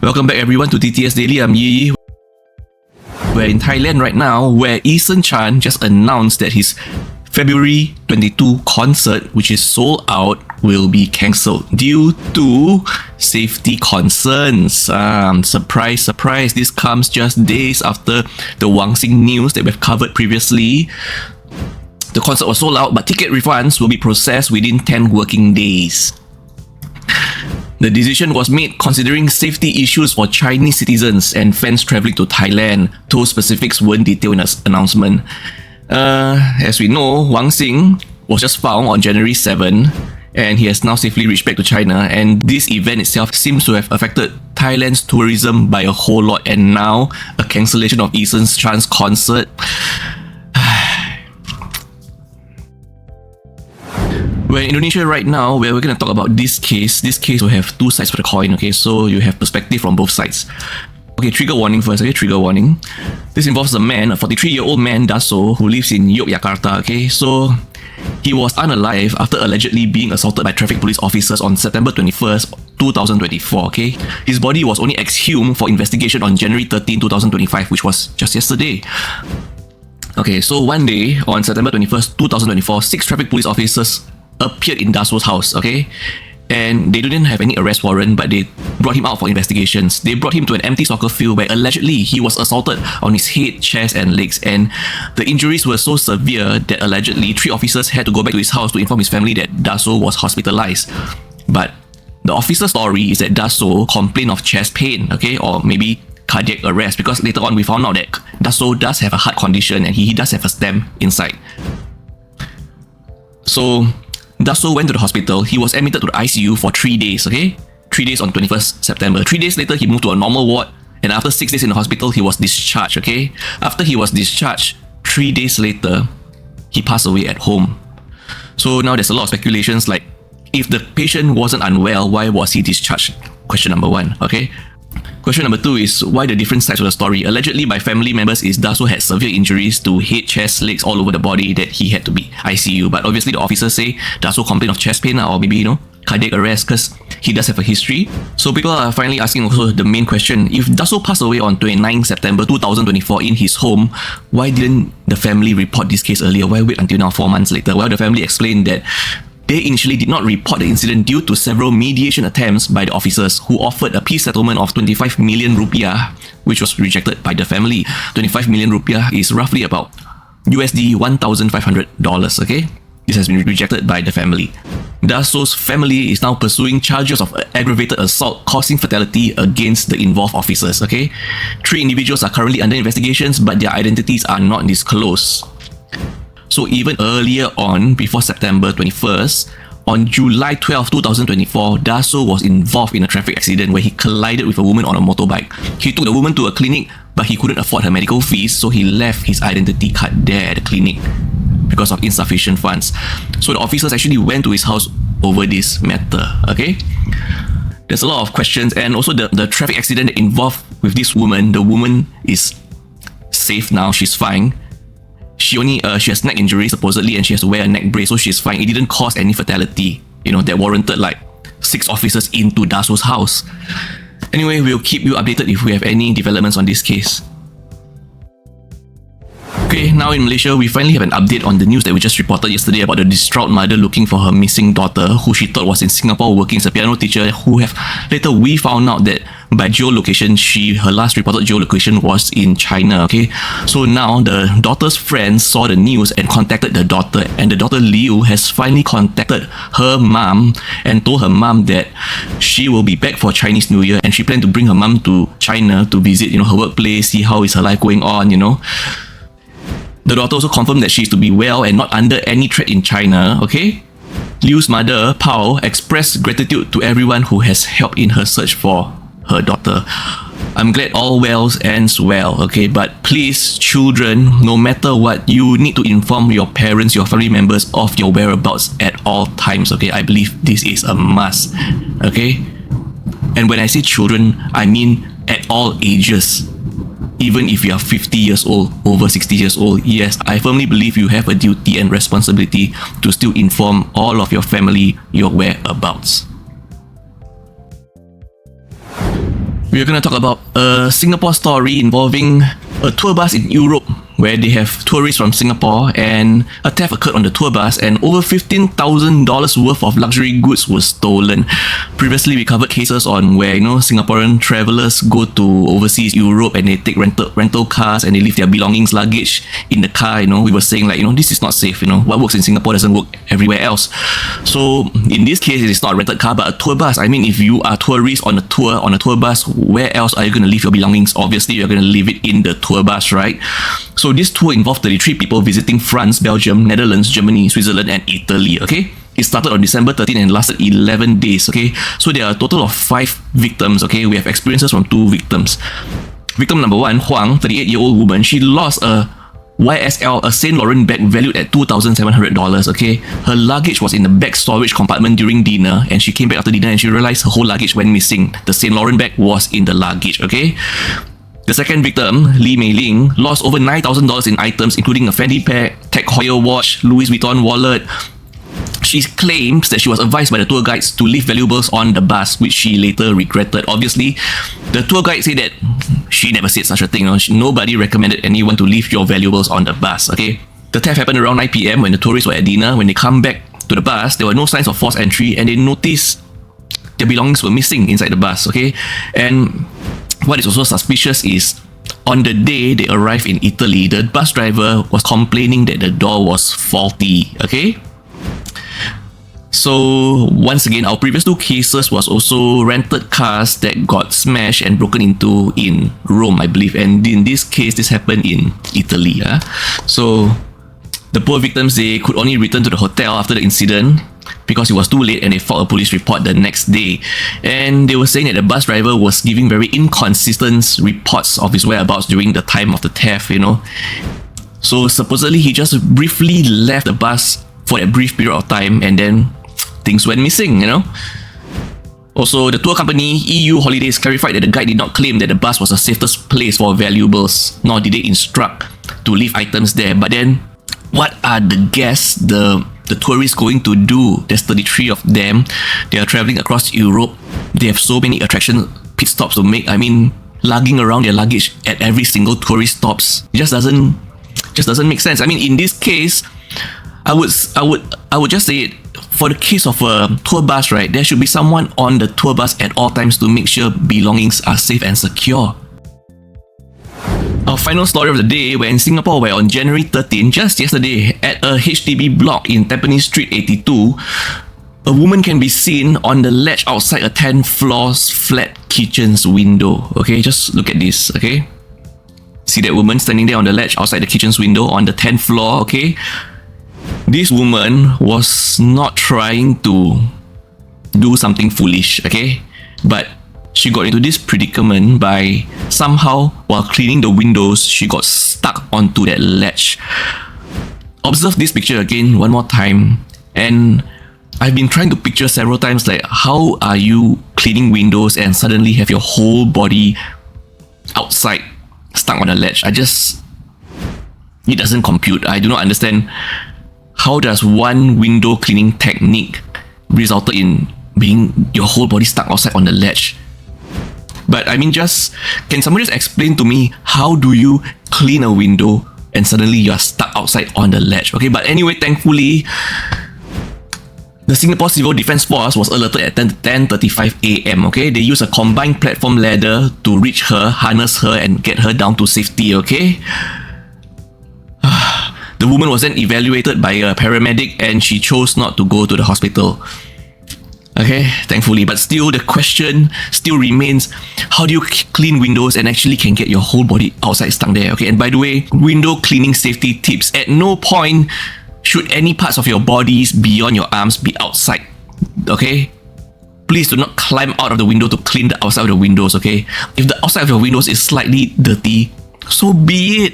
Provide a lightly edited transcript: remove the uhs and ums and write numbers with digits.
Welcome back everyone to TTS Daily. I'm Yi. We're in Thailand right now, where Eason Chan just announced that his February 22 concert, which is sold out, will be cancelled due to safety concerns. Surprise, surprise. This comes just days after the Wang Xing news that we've covered previously. The concert was sold out, but ticket refunds will be processed within 10 working days. The decision was made considering safety issues for Chinese citizens and fans travelling to Thailand. Those specifics weren't detailed in the announcement. As we know, Wang Xing was just found on January 7 and he has now safely reached back to China, and this event itself seems to have affected Thailand's tourism by a whole lot, and now a cancellation of Eason Chan's concert. We're in Indonesia right now, where we're going to talk about this case. This case will have two sides for the coin, okay? So you have perspective from both sides. Okay, trigger warning first, okay? Trigger warning. This involves a man, a 43-year-old man, Daso, who lives in Yogyakarta, okay? So he was unalive after allegedly being assaulted by traffic police officers on September 21st, 2024, okay? His body was only exhumed for investigation on January 13, 2025, which was just yesterday. Okay, so one day, on September 21st, 2024, 6 traffic police officers appeared in Daso's house, okay? And they didn't have any arrest warrant, but they brought him out for investigations. They brought him to an empty soccer field where allegedly he was assaulted on his head, chest and legs, and the injuries were so severe that allegedly 3 officers had to go back to his house to inform his family that Daso was hospitalized. But the officer's story is that Daso complained of chest pain, okay, or maybe cardiac arrest, because later on we found out that Daso does have a heart condition and he does have a stem inside. So Daso went to the hospital. He was admitted to the ICU for 3 days, okay? 3 days on 21st September. 3 days later, he moved to a normal ward, and after 6 days in the hospital, he was discharged, okay? After he was discharged, 3 days later, he passed away at home. So now there's a lot of speculations like, if the patient wasn't unwell, why was he discharged? Question number 1, okay? Question number 2 is, why the different sides of the story? Allegedly by family members is Daso had severe injuries to head, chest, legs, all over the body that he had to be ICU. But obviously the officers say Daso complained of chest pain or maybe, cardiac arrest because he does have a history. So people are finally asking also the main question, if Daso passed away on 29 September 2024 in his home, why didn't the family report this case earlier? Why wait until now 4 months later? Well, the family explained that they initially did not report the incident due to several mediation attempts by the officers, who offered a peace settlement of 25 million rupiah, which was rejected by the family. 25 million rupiah is roughly about USD $1,500, okay? This has been rejected by the family. Daso's family is now pursuing charges of aggravated assault causing fatality against the involved officers, okay? 3 individuals are currently under investigations, but their identities are not disclosed. So even earlier on, before September 21st, on July 12, 2024, Daso was involved in a traffic accident where he collided with a woman on a motorbike. He took the woman to a clinic, but he couldn't afford her medical fees, so he left his identity card there at the clinic because of insufficient funds. So the officers actually went to his house over this matter, okay? There's a lot of questions, and also the traffic accident that involved with this woman, the woman is safe now, she's fine. She has neck injuries supposedly, and she has to wear a neck brace, so she's fine. It didn't cause any fatality, that warranted like 6 officers into Daso's house. Anyway, we'll keep you updated if we have any developments on this case. Okay, now in Malaysia, we finally have an update on the news that we just reported yesterday about the distraught mother looking for her missing daughter, who she thought was in Singapore working as a piano teacher, who later we found out that by geolocation, her last reported geolocation was in China, okay? So now the daughter's friends saw the news and contacted the daughter, and the daughter Liu has finally contacted her mom and told her mom that she will be back for Chinese New Year, and she planned to bring her mom to China to visit, her workplace, see how is her life going on, The daughter also confirmed that she is to be well and not under any threat in China, okay? Liu's mother, Pao, expressed gratitude to everyone who has helped in her search for her daughter. I'm glad all well ends well, okay? But please, children, no matter what, you need to inform your parents, your family members of your whereabouts at all times, okay? I believe this is a must, okay? And when I say children, I mean at all ages. Even if you are 50 years old, over 60 years old, yes, I firmly believe you have a duty and responsibility to still inform all of your family your whereabouts. We're going to talk about a Singapore story involving a tour bus in Europe where they have tourists from Singapore, and a theft occurred on the tour bus and over $15,000 worth of luxury goods was stolen. Previously, we covered cases on where, Singaporean travelers go to overseas Europe and they take rental cars and they leave their belongings, luggage in the car. We were saying this is not safe. What works in Singapore doesn't work everywhere else. So in this case, it is not a rented car but a tour bus. I mean, if you are tourists on a tour bus, where else are you going to leave your belongings? Obviously, you're going to leave it in the tour bus, right? So this tour involved 33 people visiting France, Belgium, Netherlands, Germany, Switzerland and Italy, okay? It started on December 13 and lasted 11 days, okay? So there are a total of 5 victims, okay? We have experiences from 2 victims. Victim number 1, Huang, 38-year-old woman, she lost a YSL, a Saint Laurent bag valued at $2,700, okay? Her luggage was in the bag storage compartment during dinner, and she came back after dinner and she realized her whole luggage went missing. The Saint Laurent bag was in the luggage, okay? The second victim, Lee Mei Ling, lost over $9,000 in items, including a Fendi bag, Tag Heuer watch, Louis Vuitton wallet. She claims that she was advised by the tour guides to leave valuables on the bus, which she later regretted. Obviously, the tour guide said that she never said such a thing. Nobody recommended anyone to leave your valuables on the bus, okay? The theft happened around 9 p.m. when the tourists were at dinner. When they come back to the bus, there were no signs of forced entry and they noticed their belongings were missing inside the bus, okay? And what is also suspicious is on the day they arrived in Italy, the bus driver was complaining that the door was faulty, okay? So once again, our previous 2 cases was also rented cars that got smashed and broken into in Rome, I believe. And in this case, this happened in Italy. So the poor victims, they could only return to the hotel after the incident because it was too late and they filed a police report the next day. And they were saying that the bus driver was giving very inconsistent reports of his whereabouts during the time of the theft, So supposedly he just briefly left the bus for a brief period of time and then things went missing, Also, the tour company EU Holidays clarified that the guide did not claim that the bus was the safest place for valuables, nor did they instruct to leave items there. But then, what are the guests, the tourists going to do? There's 33 of them. They are traveling across Europe. They have so many attraction pit stops to make. I mean, lugging around their luggage at every single tourist stops. It just doesn't make sense. I mean, in this case, I would just say it. For the case of a tour bus, right, there should be someone on the tour bus at all times to make sure belongings are safe and secure. Our final story of the day, we're in Singapore, where on January 13, just yesterday, at a HDB block in Tampines Street 82, a woman can be seen on the ledge outside a 10 floors flat kitchen's window. Okay, just look at this, okay? See that woman standing there on the ledge outside the kitchen's window on the 10th floor, okay? This woman was not trying to do something foolish, okay? But she got into this predicament by somehow, while cleaning the windows, she got stuck onto that ledge. Observe this picture again one more time. And I've been trying to picture several times, like, how are you cleaning windows and suddenly have your whole body outside, stuck on a ledge? It doesn't compute. I do not understand. How does one window cleaning technique result in being your whole body stuck outside on the ledge? But I mean, can someone just explain to me, how do you clean a window and suddenly you're stuck outside on the ledge? Okay, but anyway, thankfully, the Singapore Civil Defence Force was alerted at 10:35 a.m. Okay, they used a combined platform ladder to reach her, harness her, and get her down to safety. Okay. The woman was then evaluated by a paramedic and she chose not to go to the hospital. Okay, thankfully. But still, the question still remains, how do you clean windows and actually can get your whole body outside stuck there? Okay, and by the way, window cleaning safety tips. At no point should any parts of your bodies beyond your arms be outside. Okay? Please do not climb out of the window to clean the outside of the windows, okay? If the outside of your windows is slightly dirty, so be it.